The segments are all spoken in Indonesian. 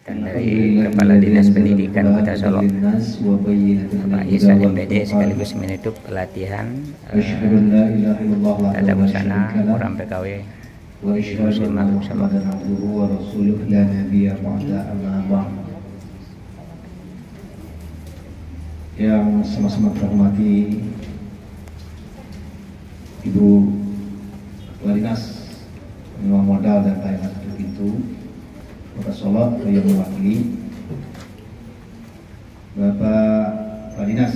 dan dari Kepala Dinas Pendidikan Kota Solo, Pak Ihsan MPD, sekaligus menutup pelatihan tata busana orang PKW Muslimah Solo. Yang sama-sama terhormati Ibu Kepala Dinas Pengelola Modal dan Pelayanan Pintu Kota Solo yang mewakili, Bapak Kepala Dinas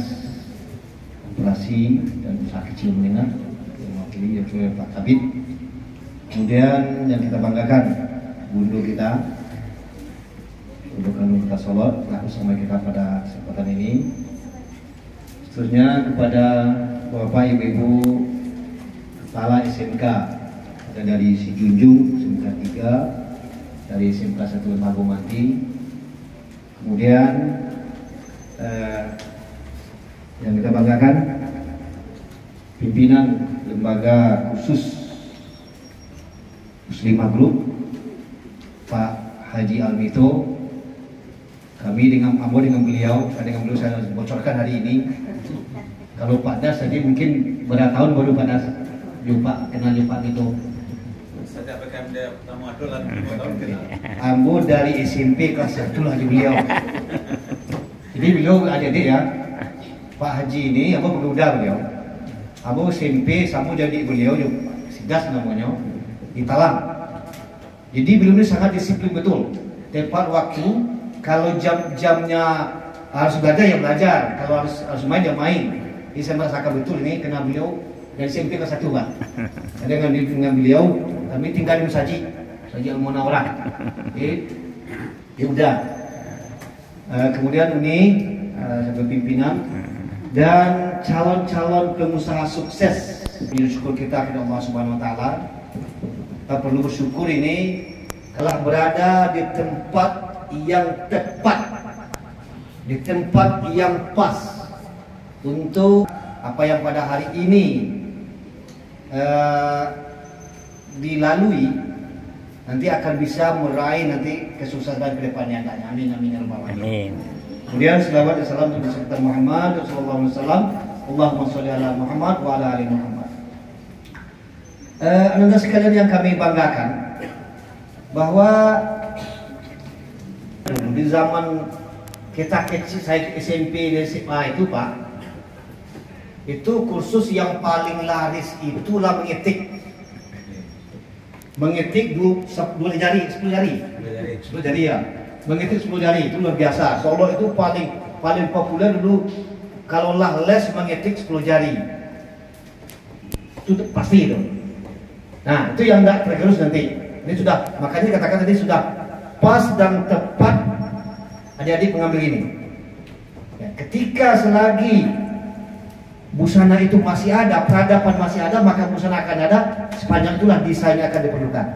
Operasi dan Usaha Kecil Menengah yang mewakili, yaitu Pak Kabid. Kemudian yang kita banggakan, Bundu kita, Bundu Kandung Kota Solo, telah bersama kita pada kesempatan ini. Seterusnya kepada Bapak Ibu-Ibu Kepala SMK, ada dari Si Junjung, SMK 3, dari SMK 1 Lembaga Mati. Kemudian yang kita banggakan, pimpinan lembaga khusus Muslimah Group, Pak Haji Almito. Kami dengan beliau saya bocorkan hari ini. Kalau Pak Das tadi mungkin berapa tahun baru Pak Das kenal Pak gitu. Sejak PKMD pertama adolan 5 tahun kenal. Ambo dari SMP kelas 1 lah di beliau. Jadi beliau adik-adik ya. Pak Haji ini Ambo pemuda beliau. Ambo SMP sambo jadi beliau Sidas namanya di Talang. Jadi beliau ini sangat disiplin betul. Tepat waktu, kalau jam-jamnya harus belajar ya belajar, kalau harus main ya main. Jadi saya merasakan betul ini karena beliau dari SMP kelas 1 Pak. Dengan beliau kami tinggal di Saji Al-Munawwarah. Ya udah. Kemudian ini sebagai pimpinan dan calon-calon pengusaha sukses. Bersyukur kita kepada Allah Subhanahu Wa Taala. Kita perlu bersyukur ini telah berada di tempat yang tepat, di tempat yang pas untuk apa yang pada hari ini dilalui, nanti akan bisa meraih nanti kesuksesan ke depannya. Amin amin ya rabbal alamin. Kemudian selawat dan salam untuk Nabi Muhammad sallallahu alaihi wasallam. Allahumma sholli ala Muhammad wa ala ali Muhammad. Anda sekalian yang kami banggakan bahwa di zaman kita kecil, saya SMP dan SMA itu Pak, itu kursus yang paling laris itulah mengetik 10 jari ya, mengetik 10 jari itu luar biasa. Solo itu paling populer dulu, kalau lah les mengetik 10 jari itu pasti itu. Nah itu yang tidak tergerus nanti. Ini sudah, makanya katakan tadi sudah pas dan tepat adik-adik pengambil ini. Ya, ketika selagi busana itu masih ada, peradaban masih ada, maka busana akan ada. Sepanjang itulah desainnya akan diperlukan.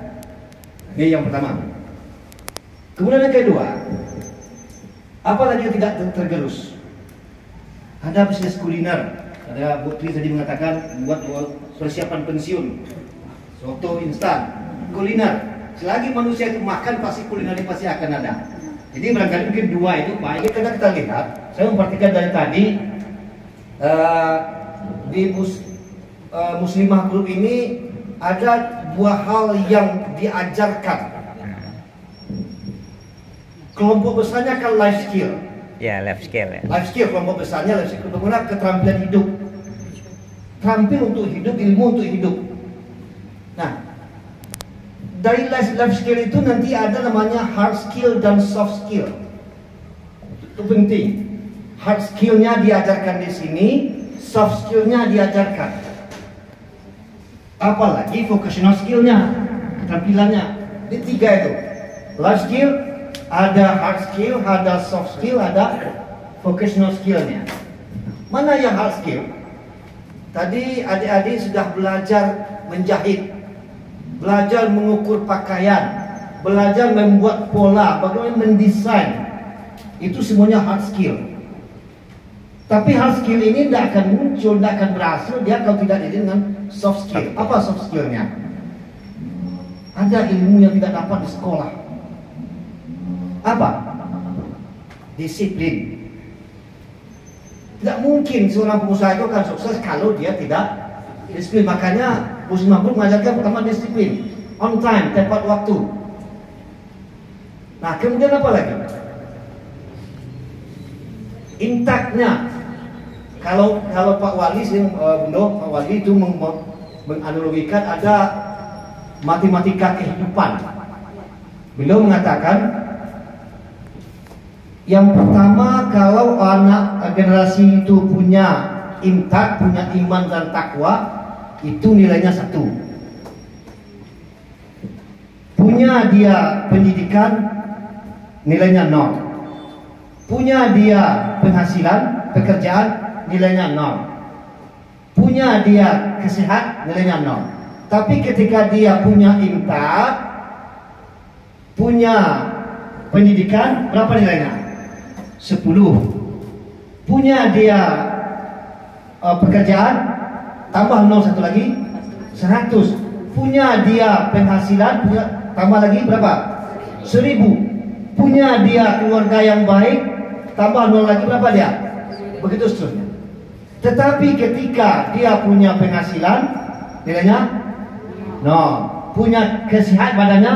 Ini yang pertama. Kemudian yang kedua, apa lagi yang tidak tergerus? Ada bisnis kuliner. Ada Bu Tri tadi mengatakan buat persiapan pensiun, soto instan, kuliner. Selagi manusia itu makan, pasti kuliner pasti akan ada. Jadi barangkali mungkin dua itu Pak. Ini kita lihat, saya memperhatikan dari tadi di Muslimah Group ini ada dua hal yang diajarkan. Kelompok besarnya kan life skill. Ya, life skill ya. Life skill, kelompok besarnya life skill, bagaimana keterampilan hidup. Terampil untuk hidup, ilmu untuk hidup. Nah, dari life skill itu nanti ada namanya hard skill dan soft skill. Itu penting. Hard skillnya diajarkan di sini, soft skillnya diajarkan. Apalagi vocational skillnya, keterampilannya. Ini tiga itu. Life skill, ada hard skill, ada soft skill, ada vocational skillnya. Mana yang hard skill? Tadi adik-adik sudah belajar menjahit, belajar mengukur pakaian, belajar membuat pola, bagaimana mendesain. Itu semuanya hard skill. Tapi hard skill ini tidak akan muncul, tidak akan berhasil dia kalau tidak diiringi dengan soft skill. Apa soft skillnya? Ada ilmu yang tidak dapat di sekolah. Apa? Disiplin. Tidak mungkin seorang pengusaha itu akan sukses kalau dia tidak disiplin. Makanya Gus Mahmud mengajarkan pertama disiplin, on time, tepat waktu. Nah, kemudian apa lagi? Intaknya. Kalau Pak Wali, Pak Wali itu menganalogikan ada matematika kehidupan. Beliau mengatakan yang pertama, kalau anak generasi itu punya intak, punya iman dan takwa, itu nilainya 1. Punya dia pendidikan, nilainya 0. Punya dia penghasilan, pekerjaan, nilainya 0. Punya dia kesehatan, nilainya 0. Tapi ketika dia punya intak, punya pendidikan, berapa nilainya? 10. Punya dia pekerjaan, tambah 0 satu lagi, 100. Punya dia penghasilan, tambah lagi berapa? 1000. Punya dia keluarga yang baik, tambah 0 lagi, berapa dia? Begitu seterusnya. Tetapi ketika dia punya penghasilan, nilainya 0. Punya kesehatan badannya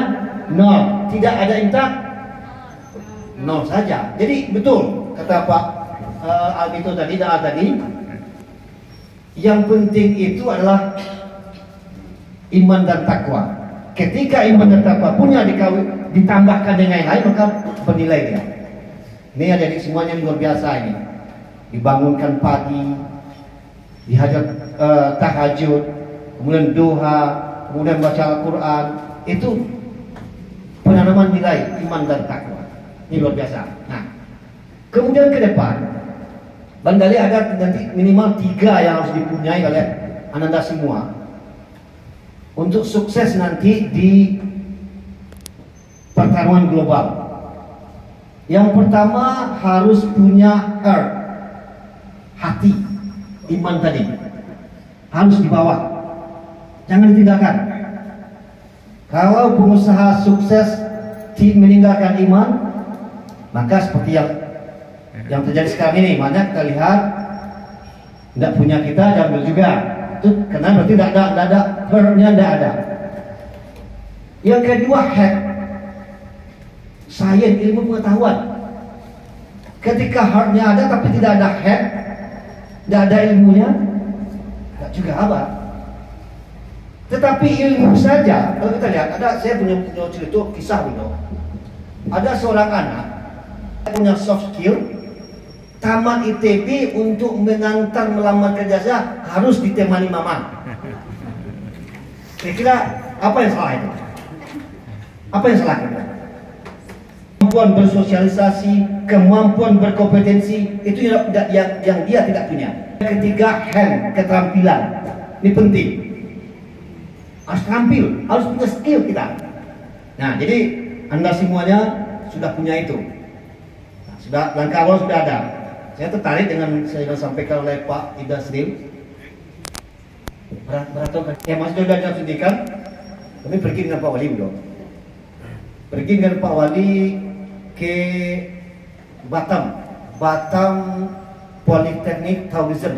0. Tidak ada intak, 0 saja. Jadi betul kata Pak Alvito tadi, yang penting itu adalah iman dan takwa. Ketika iman dan takwa punya ditambahkan dengan yang lain, maka bernilai dia. Ini adik semuanya luar biasa ini. Dibangunkan pagi, dihajat tahajud, kemudian doa, kemudian baca Al-Quran, itu penanaman nilai iman dan takwa. Ini luar biasa. Nah, kemudian ke depan, barangkali ada nanti minimal 3 yang harus dipunyai oleh Ananda semua untuk sukses nanti di pertarungan global. Yang pertama harus punya heart, hati, iman tadi harus dibawa, jangan ditinggalkan. Kalau pengusaha sukses meninggalkan iman, maka seperti yang terjadi sekarang ini, banyak kita lihat tidak punya kita diambil juga. Itu karena berarti tidak ada heart-nya, tidak ada. Yang kedua, head, sains, ilmu pengetahuan. Ketika heart-nya ada tapi tidak ada head, tidak ada ilmunya, tidak juga apa. Tetapi ilmu saja, kalau kita lihat, saya punya cerita kisah dulu. Ada seorang anak punya soft skill, tamat ITB, untuk mengantar melamar kerja harus ditemani mama. Kira-kira apa yang salah itu? Apa yang salah itu? Kemampuan bersosialisasi, kemampuan berkompetensi, itu yang dia tidak punya. Ketiga, hand, keterampilan. Ini penting. Harus terampil, harus punya skill kita. Nah, jadi Anda semuanya sudah punya itu. Nah, sudah, langkah awal sudah ada. Saya tertarik dengan saya sampaikan oleh Pak Ida Sril. Berat ya, masih sudah ada pendidikan. Kami pergi dengan Pak Wali belum? Pergi dengan Pak Wali ke Batam Politeknik Tourism,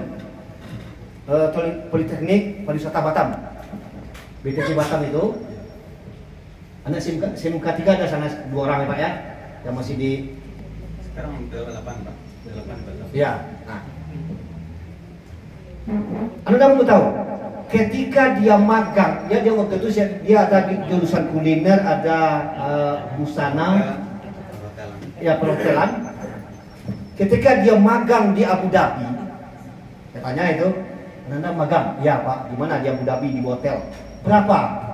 Politeknik Pariwisata Batam, BTC Batam itu. Anak SMK 3 ada sana 2 orang ya Pak ya, yang masih di sekarang udah 8 Pak. 8 ya. Nah, Anda mau tahu, ketika dia magang, dia waktu itu dia ada di jurusan kuliner, ada busana, ya perhotelan. Ketika dia magang di Abu Dhabi, katanya itu, Anda magang? Ya Pak, di mana? Di Abu Dhabi, di hotel. Berapa?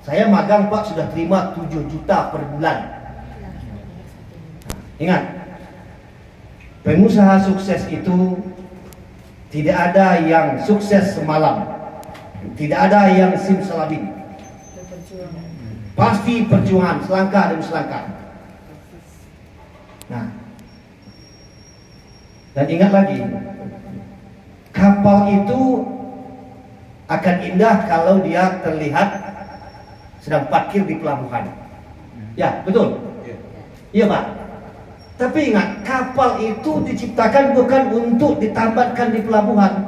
Saya magang Pak, sudah terima 7 juta per bulan. Ingat, pengusaha sukses itu tidak ada yang sukses semalam, tidak ada yang simsalabim. Pasti perjuangan, selangkah demi selangkah. Nah, dan ingat lagi, kapal itu akan indah kalau dia terlihat sedang parkir di pelabuhan. Ya, betul. Iya Pak. Tapi ingat, kapal itu diciptakan bukan untuk ditambatkan di pelabuhan,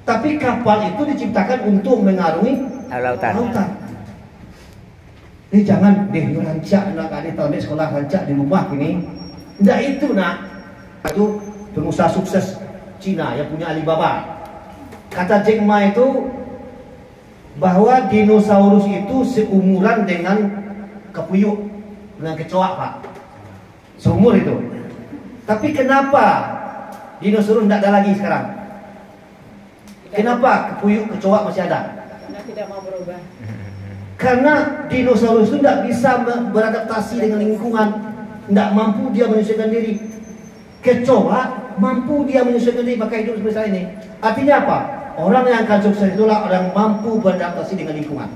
tapi kapal itu diciptakan untuk mengarungi lautan. Ini jangan rancak nak ada tahun ini sekolah rancak di rumah ini. Tidak itu nak. Itu pengusaha sukses Cina yang punya Alibaba. Kata Jack Ma itu bahwa dinosaurus itu seumuran dengan kepuyuk, dengan kecoak Pak. Seumur itu. Tapi kenapa dinosaurus tidak ada lagi sekarang? Kenapa kepuyuk, kecoak masih ada? Karena tidak mau berubah. Karena dinosaurus itu tidak bisa beradaptasi dengan lingkungan, tidak mampu dia menyesuaikan diri. Kecoak mampu dia menyesuaikan diri pakai hidup seperti ini. Artinya apa? Orang yang akan sukses itulah orang mampu beradaptasi dengan lingkungan.